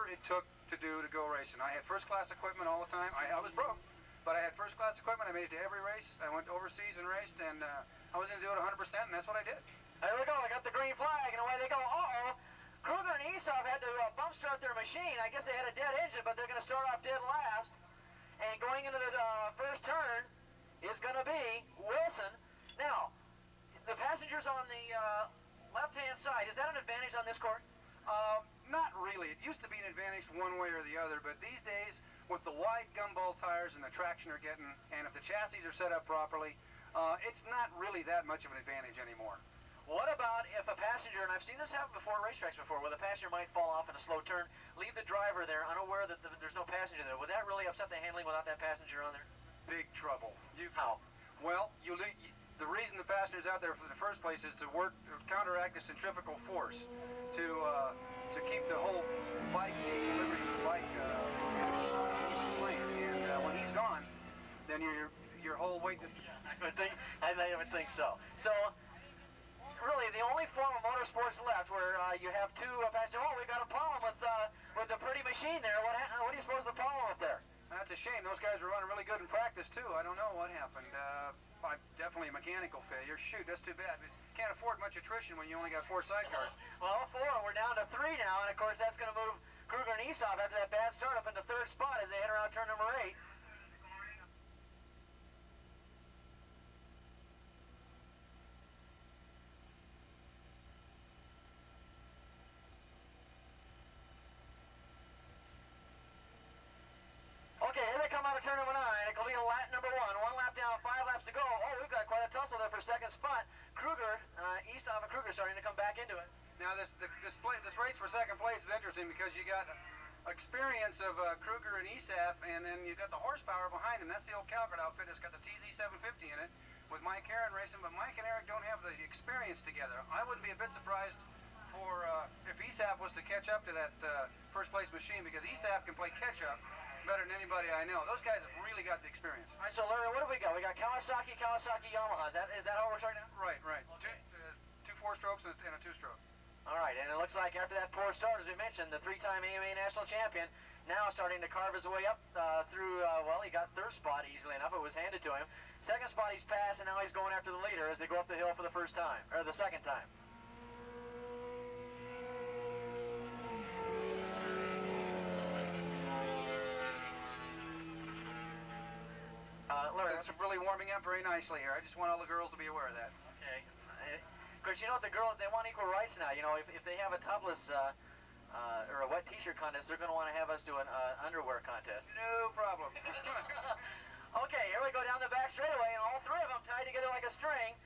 whatever it took to do to go racing. I had first-class equipment all the time. I was broke, but I had first-class equipment. I made it to every race. I went overseas and raced, and I was going to do it 100%, and that's what I did. There we go. They got the green flag, and away they go. Uh-oh. Kruger and Essaff had to bump start their machine. I guess they had a dead engine, but they're going to start off dead last. And going into the first turn is going to be Wilson. Now, the passengers on the left-hand side, is that an advantage on this course? Not really. It used to be an advantage one way or the other, but these days, with the wide gumball tires and the traction they're getting, and if the chassis are set up properly, it's not really that much of an advantage anymore. What about if a passenger, and I've seen this happen before at racetracks before, where the passenger might fall off in a slow turn, leave the driver there unaware that there's no passenger there. Would that really upset the handling without that passenger on there? Big trouble. How? Well, the reason the passenger's out there for the first place is to counteract the centrifugal force, to keep the whole bike, the equilibrium of the bike playing. And when he's gone, then your whole weight. I would think so. So, really, the only form of motorsports left where you have two passengers. Oh, we've got a problem with the pretty machine there. What do you suppose the problem with there? That's a shame. Those guys were running really good in practice, too. I don't know what happened. Definitely a mechanical failure. Shoot, that's too bad. We can't afford much attrition when you only got 4 sidecars. Well, 4. We're down to 3 now, and of course that's going to move Kruger and Essaff after that bad start up into 3rd spot as they head around turn number 8. Okay, here they come out of turn number 9. It'll be lap number 1. 1 lap down, 5 laps to go. Oh, we've got quite a tussle there for 2nd spot. Kruger, Essaff and Kruger starting to come back into it. Now, this race for 2nd place is interesting because you got experience of Kruger and Essaff, and then you got the horsepower behind them. That's the old Calvert outfit that's got the TZ750 in it with Mike Herron racing, but Mike and Eric don't have the experience together. I wouldn't be a bit surprised if Essaff was to catch up to that first place machine, because Essaff can play catch up better than anybody I know. Those guys have really got the experience. All right, so Larry, what do we got? We got Kawasaki, Yamaha. Is that how it works right now? Right. Okay. Two 4-strokes and a 2-stroke. All right, and it looks like after that poor start, as we mentioned, the 3-time AMA national champion now starting to carve his way up through, well, he got 3rd spot easily enough. It was handed to him. 2nd spot he's passed, and now he's going after the leader as they go up the hill for the 1st time, or the 2nd time. Larry, it's really warming up very nicely here. I just want all the girls to be aware of that. Okay. Of course, you know, the girls, they want equal rights now. You know, if they have a topless or a wet t-shirt contest, they're going to want to have us do an underwear contest. No problem. Okay, here we go down the back straightaway, and all 3 of them tied together like a string.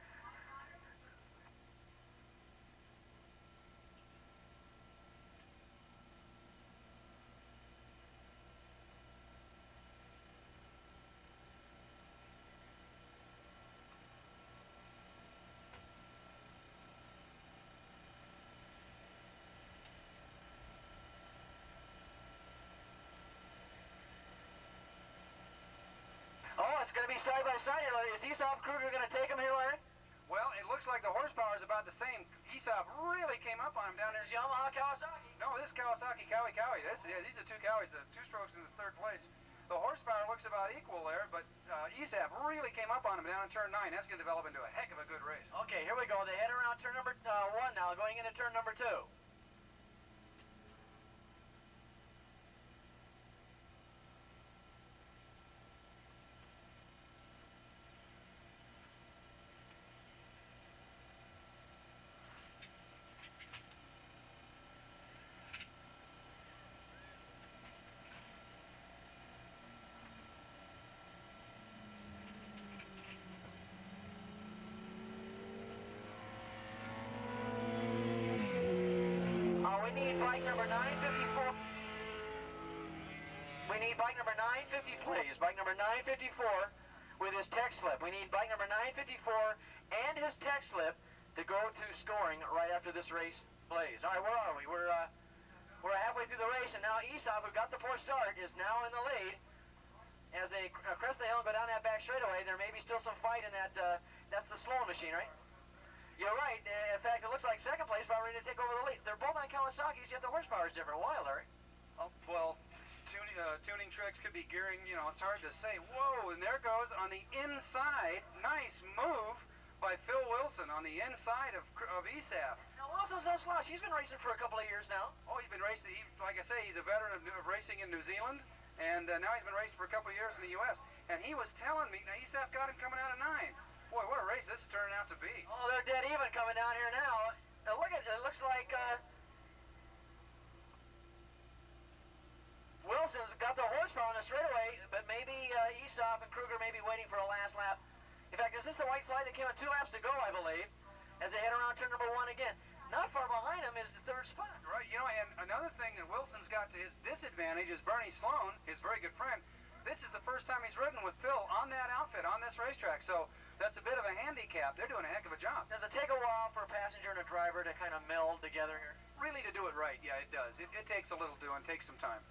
It's going to be side by side here, Larry. Is Essaff Kruger going to take him here, Larry? Well, it looks like the horsepower is about the same. Essaff really came up on him down there. There's Yamaha, Kawasaki. No, this is Kawasaki, Cowie. These are 2 Cowies, the 2-strokes in the 3rd place. The horsepower looks about equal there, but Essaff really came up on him down in turn 9. That's going to develop into a heck of a good race. Okay, here we go. They head around turn number 1 now, going into turn number 2. Bike number 954. We need bike number 950, please. Bike number 954 with his tech slip. We need bike number 954 and his tech slip to go to scoring right after this race plays. All right, where are we? We're halfway through the race, and now Essaff, who got the poor start, is now in the lead. As they crest the hill and go down that back straightaway, there may be still some fight in that. That's the slow machine, right? You're right. In fact, it looks like 2nd place about ready to take over the lead. They're both on Kawasaki's, yet the horsepower is different. Why, Larry? Well, tuning tricks could be gearing, it's hard to say. Whoa, and there goes on the inside. Nice move by Phil Wilson on the inside of Essaff. Now, Wilson's no slouch. He's been racing for a couple of years now. Oh, he's been racing. Like I say, he's a veteran of racing in New Zealand, and now he's been racing for a couple of years in the U.S. And he was telling me, now Essaff got him coming out of 9. Boy, what a race this is turning out to be. Oh, they're dead even coming down here now. Look at it. It looks like Wilson's got the horsepower on the straightaway, but maybe Essaff and Kruger may be waiting for a last lap. In fact, is this the white flag that came with 2 laps to go, I believe, as they head around turn number 1 again? Not far behind him is the 3rd spot. Right, and another thing that Wilson's got to his disadvantage is Bernie Sloan, his very good friend. This is the first time he's ridden with Phil on that outfit, on this racetrack, so that's a bit of a handicap. They're doing a heck of a job. Does it take a while for a passenger and a driver to kind of meld together here? Really, to do it right, yeah, it does. It takes a little doing, takes some time.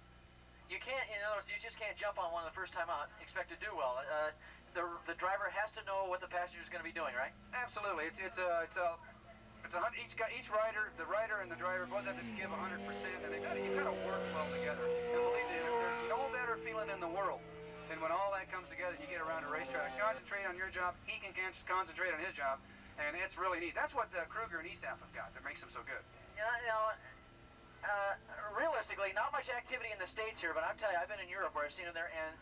You can't, you just can't jump on one the first time out and expect to do well. The driver has to know what the passenger is going to be doing, right? Absolutely. Each rider, the rider and the driver both have to give 100%, and you've got to work well together. And believe me, there's no better feeling in the world than when all that comes together and you get around a racetrack. Concentrate on your job, he can concentrate on his job, and it's really neat. That's what Kruger and Essaff have got that makes them so good. Realistically, not much activity in the States here, but I'll tell you, I've been in Europe where I've seen them there, and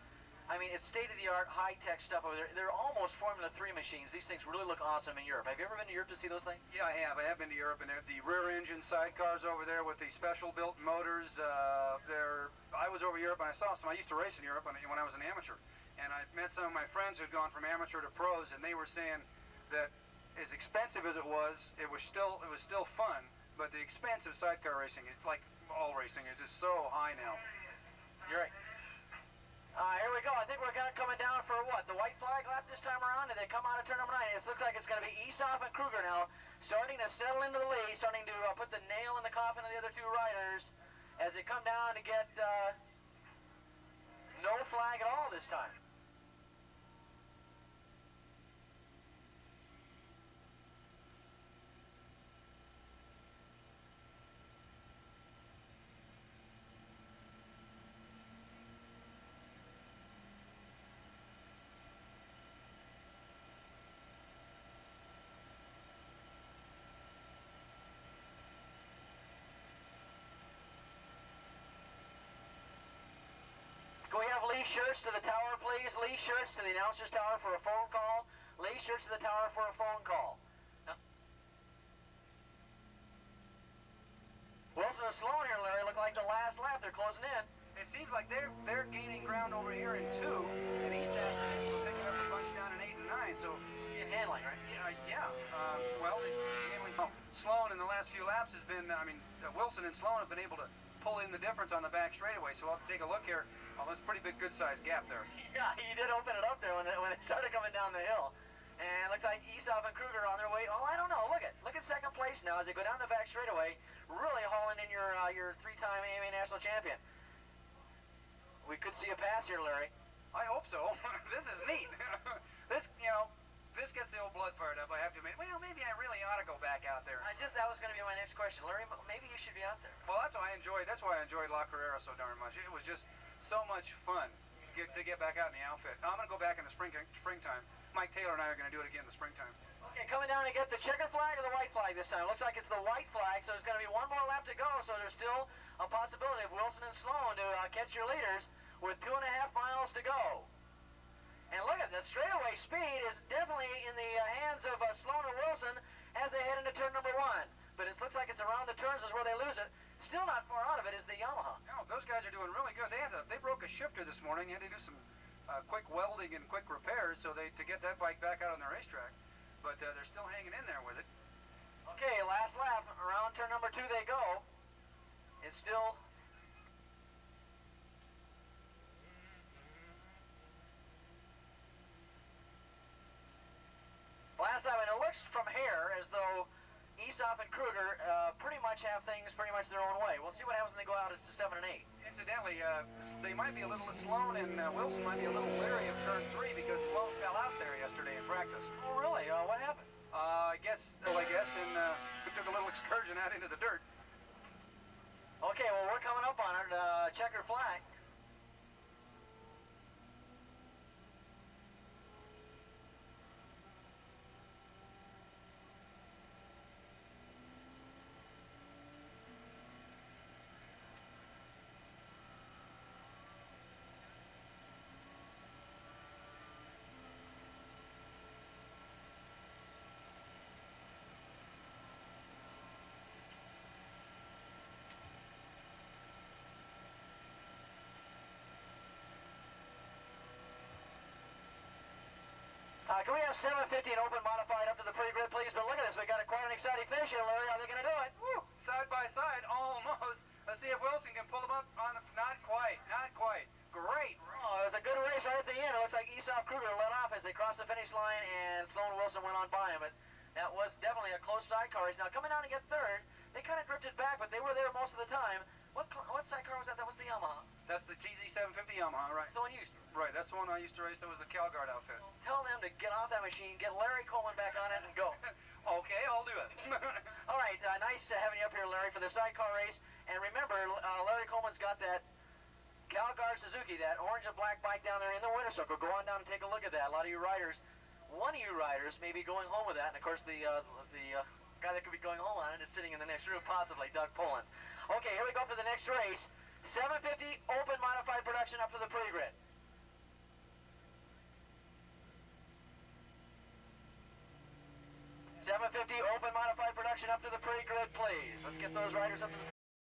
I mean, it's state-of-the-art, high-tech stuff over there. They're almost Formula 3 machines. These things really look awesome in Europe. Have you ever been to Europe to see those things? Yeah, I have. I have been to Europe, and the rear-engine sidecars over there with the special-built motors. I was over Europe, and I saw some. I used to race in Europe when I was an amateur, and I met some of my friends who'd gone from amateur to pros, and they were saying that as expensive as it was still fun. But the expense of sidecar racing, is like all racing, is just so high now. You're right. Here we go. I think we're coming down for what? The white flag lap this time around? Did they come out of turn number 9? It looks like it's going to be Essaff and Kruger now, starting to settle into the lead, starting to put the nail in the coffin of the other 2 riders as they come down to get no flag at all this time. Can we have Lee Shirts to the tower, please? Lee Shirts to the announcer's tower for a phone call. Lee Shirts to the tower for a phone call. Wilson and Sloan here, Larry, look like the last lap. They're closing in. It seems like they're gaining ground over here in 2, and Essaff is picking up a bunch down in 8 and 9. So handling, right? Yeah. Well, handling. Sloan in the last few laps has been. Wilson and Sloan have been able to pull in the difference on the back straightaway. So I'll take a look here. Oh, that's a pretty big, good-sized gap there. Yeah, he did open it up there when it started coming down the hill. And it looks like Essaff and Kruger are on their way. Oh, I don't know. Look at 2nd place now as they go down the back straightaway, really hauling in your 3-time AMA national champion. We could see a pass here, Larry. I hope so. This is neat. This gets the old blood fired up. I have to admit. Well, maybe I really ought to go back out there. That was going to be my next question, Larry. Maybe you should be out there. Well, that's why I enjoyed La Carrera so darn much. It was just so much fun to get back out in the outfit. I'm going to go back in the springtime. Mike Taylor and I are going to do it again in the springtime. Okay, coming down to get the checkered flag or the white flag this time. Looks like it's the white flag, so there's going to be 1 more lap to go. So there's still a possibility of Wilson and Sloan to catch your leaders with 2.5 miles to go. And look at the straightaway speed is definitely in the hands of Sloan and Wilson as they head into turn number 1. But it looks like it's around the turns is where they lose it. Still not far out of it is the Yamaha. No, those guys are doing really good. They broke a shifter this morning. They had to do some quick welding and quick repairs to get that bike back out on the racetrack. But they're still hanging in there with it. Okay, last lap. Around turn number 2 they go. It's still... Last lap, and it looks from here as though Essaff and Kruger pretty much have things pretty much their own way. We'll see what happens when they go out to 7 and 8. Incidentally, they might be a little, Sloan and Wilson might be a little wary of turn 3 because Sloan fell out there yesterday in practice. Oh, really? What happened? I guess, and we took a little excursion out into the dirt. Okay, well, we're coming up on it. checker flag. Can we have 750 and open modified up to the pre-grid, please? But look at this, we got quite an exciting finish here, Larry. Are they going to do it? Woo! Side by side, almost. Let's see if Wilson can pull them up on the... Not quite. Great. Oh, it was a good race right at the end. It looks like Essaff Kruger led off as they crossed the finish line, and Sloan Wilson went on by him. But that was definitely a close sidecar race. Now, coming down to get third, they kind of drifted back, but they were there most of the time. What sidecar was that? That was the Yamaha. That's the TZ750 Yamaha, right? The one you used to. Right, that's the one I used to race. That was the Calgard outfit. Tell them to get off that machine, get Larry Coleman back on it, and go. Okay, I'll do it. All right, nice having you up here, Larry, for the sidecar race. And remember, Larry Coleman's got that Calgard Suzuki, that orange and black bike down there in the winter circle. Go on down and take a look at that. A lot of you riders, one of you riders may be going home with that. And, of course, the guy that could be going home on it is sitting in the next room, possibly, Doug Pullen. Okay, here we go for the next race. 750 open modified production up to the pre-grid. 750 open modified production up to the pre-grid, please. Let's get those riders up to the